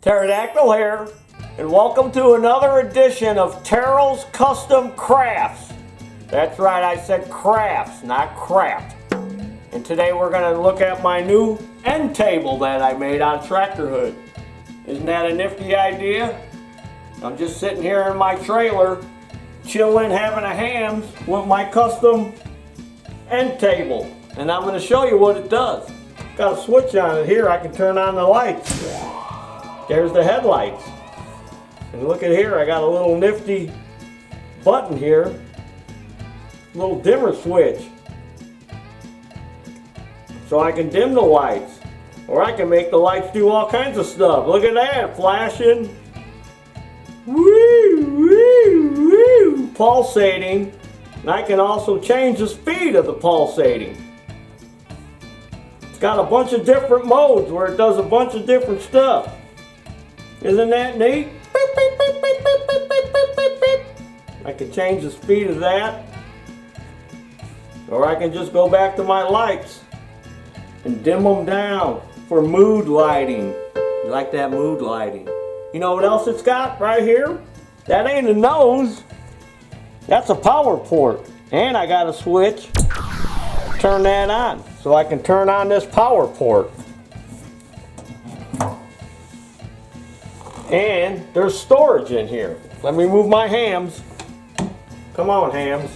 Pterodactyl here, and welcome to another edition of Taryl's Custom Crafts. That's right, I said crafts, not craft. And today we're going to look at my new end table that I made on tractor hood. Isn't that a nifty idea? I'm just sitting here in my trailer, chilling, having a hams with my custom end table. And I'm going to show you what it does. Got a switch on it here, I can turn on the lights. There's the headlights. And look at here, I got a little nifty button here. Little dimmer switch. So I can dim the lights. Or I can make the lights do all kinds of stuff. Look at that, flashing. Woo, woo, woo. Pulsating. And I can also change the speed of the pulsating. It's got a bunch of different modes where it does a bunch of different stuff. Isn't that neat? Beep, beep, beep, beep, beep, beep, beep, beep, beep. I can change the speed of that. Or I can just go back to my lights and dim them down for mood lighting. You like that mood lighting? You know what else it's got right here? That ain't a nose. That's a power port. And I got a switch. Turn that on so I can turn on this power port. And there's storage in here. Let me move my hams. Come on, hams.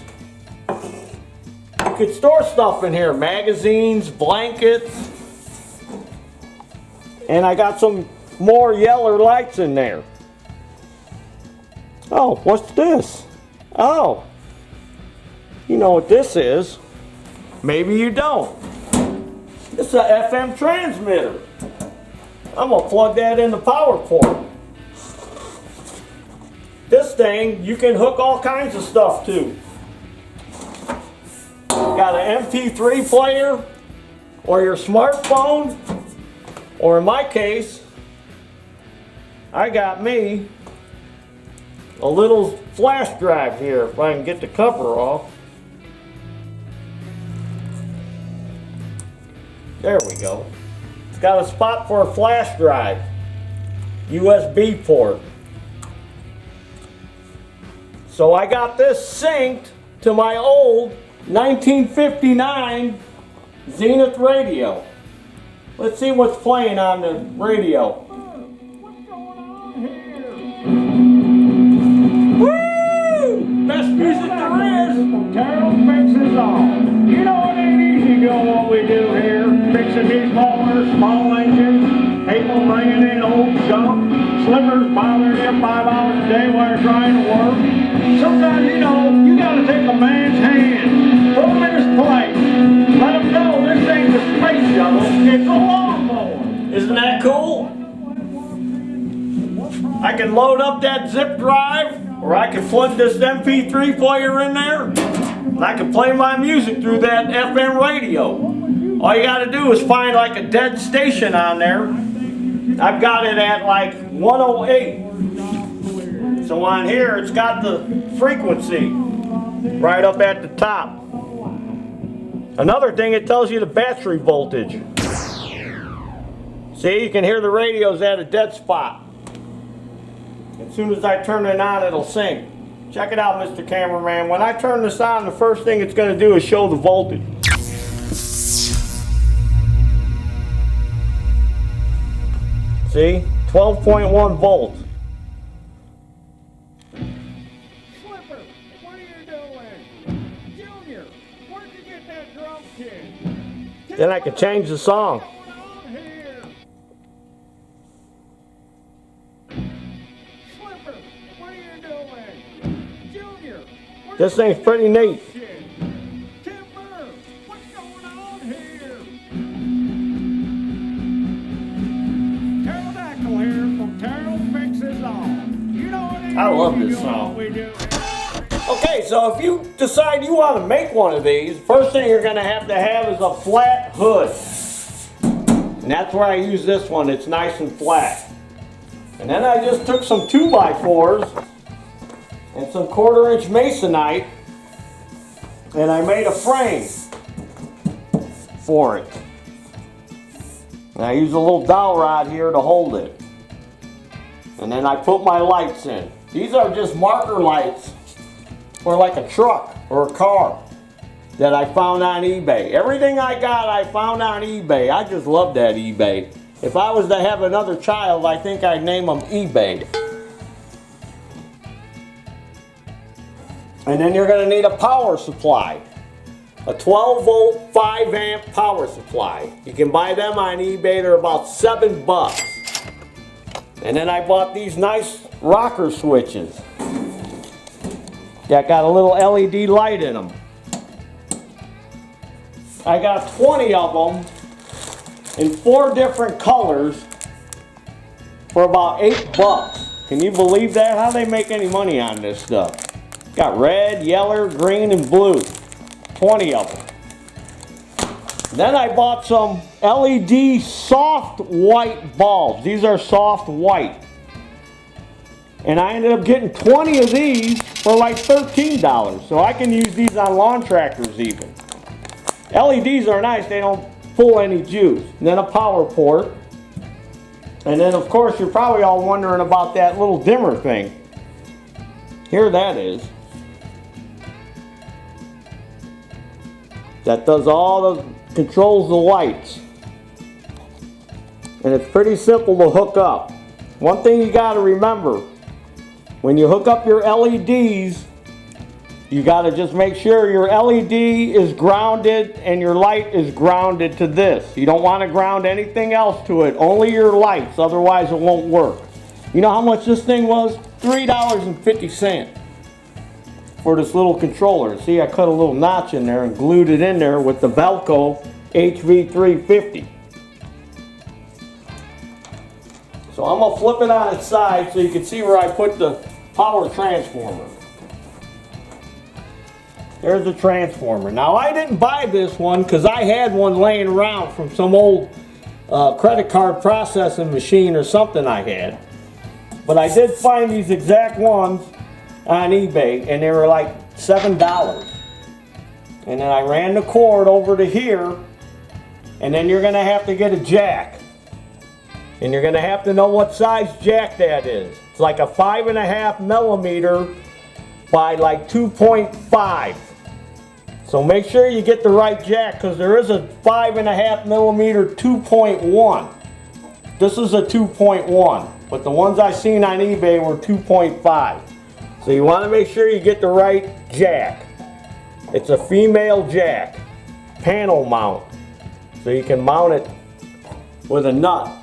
You could store stuff in here. Magazines, blankets. And I got some more yeller lights in there. Oh, what's this? Oh. You know what this is. Maybe you don't. It's an FM transmitter. I'm going to plug that in the power port. This thing you can hook all kinds of stuff to. Got an MP3 player, or your smartphone, or in my case, I got me a little flash drive here, if I can get the cover off. There we go. It's got a spot for a flash drive, USB port. So I got this synced to my old 1959 Zenith radio. Let's see what's playing on the radio. What's going on here? Woo! Best music there is. Taryl fixes all. You know it ain't easy doing what we do here. Fixing these mowers, small engines, people bringing in old junk, slippers bothering you 5 hours a day while you're trying to work. Sometimes, you know, you gotta take a man's hand, put him in his place, let him know this ain't the space shuttle, it's a lawnmower. Isn't that cool? I can load up that zip drive, or I can plug this MP3 player in there, and I can play my music through that FM radio. All you gotta do is find like a dead station on there. I've got it at like 108. So on here, it's got the frequency right up at the top. Another thing, it tells you the battery voltage. See, you can hear the radio's at a dead spot. As soon as I turn it on, it'll sync. Check it out, Mr. Cameraman. When I turn this on, the first thing it's going to do is show the voltage. See, 12.1 volts. Slipper, what are you doing? Junior, where'd you get that drum kit? Then I can change the song. What's going on here? Slipper, what are you doing? Junior, This thing's pretty neat. Timber, what's going on here? Pterodactyl here from Taryl Fixes All. You know it ain't I love easy this doing song. what we do. Okay, so if you decide you want to make one of these, first thing you're going to have is a flat hood. And that's where I use this one. It's nice and flat. And then I just took some 2x4s and some 1/4 inch masonite, and I made a frame for it. And I use a little dowel rod here to hold it. And then I put my lights in. These are just marker lights for like a truck or a car that I found on eBay. Everything I got, I found on eBay. I just love that eBay. If I was to have another child, I think I'd name him eBay. And then you're going to need a power supply. A 12 volt, 5 amp power supply. You can buy them on eBay, they're about $7. And then I bought these nice rocker switches that got a little LED light in them. I got 20 of them in 4 different colors for about $8. Can you believe that? How do they make any money on this stuff? Got red, yellow, green, and blue. 20 of them. Then I bought some LED soft white bulbs. These are soft white. And I ended up getting 20 of these for like $13. So I can use these on lawn tractors even. LEDs are nice, they don't pull any juice. And then a power port. And then of course you're probably all wondering about that little dimmer thing. Here that is. That does all the controls the lights. And it's pretty simple to hook up. One thing you got to remember, when you hook up your LEDs, you got to just make sure your LED is grounded and your light is grounded to this. You don't want to ground anything else to it, only your lights, otherwise it won't work. You know how much this thing was? $3.50 for this little controller. See, I cut a little notch in there and glued it in there with the Velcro HV350. So I'm going to flip it on its side so you can see where I put the power transformer. There's the transformer. Now I didn't buy this one because I had one laying around from some old credit card processing machine or something I had. But I did find these exact ones on eBay and they were like $7. And then I ran the cord over to here, and then you're going to have to get a jack. And you're going to have to know what size jack that is. It's like a 5.5 millimeter by like 2.5. So make sure you get the right jack because there is a 5.5 millimeter 2.1. This is a 2.1, but the ones I seen on eBay were 2.5. So you want to make sure you get the right jack. It's a female jack, panel mount, so you can mount it with a nut.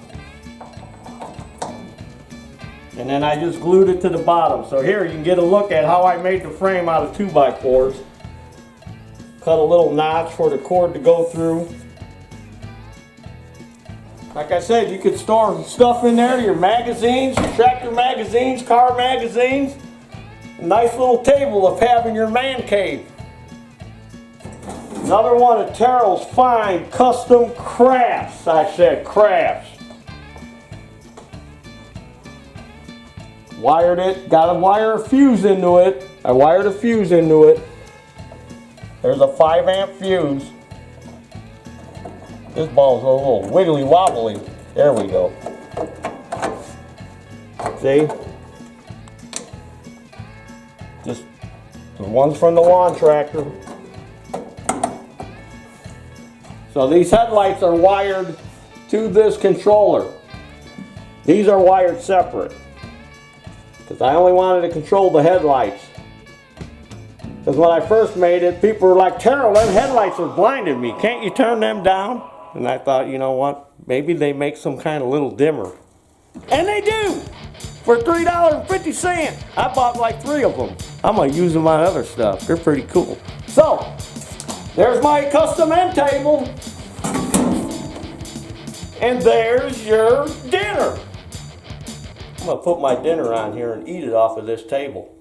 And then I just glued it to the bottom. So here you can get a look at how I made the frame out of 2x4s. Cut a little notch for the cord to go through. Like I said, you could store stuff in there, your magazines, your tractor magazines, car magazines. A nice little table of having your man cave. Another one of Taryl's fine custom crafts. I said crafts. Wired it, got to wire a fuse into it. I wired a fuse into it. There's a 5 amp fuse. This ball's a little wiggly wobbly. There we go. See? Just the ones from the lawn tractor. So these headlights are wired to this controller. These are wired separate because I only wanted to control the headlights. Because when I first made it, people were like, Taryl, them headlights are blinding me. Can't you turn them down? And I thought, you know what? Maybe they make some kind of little dimmer. And they do! For $3.50. I bought like 3 of them. I'm going to use them on other stuff. They're pretty cool. So, there's my custom end table. And there's your dinner. I'm going to put my dinner on here and eat it off of this table.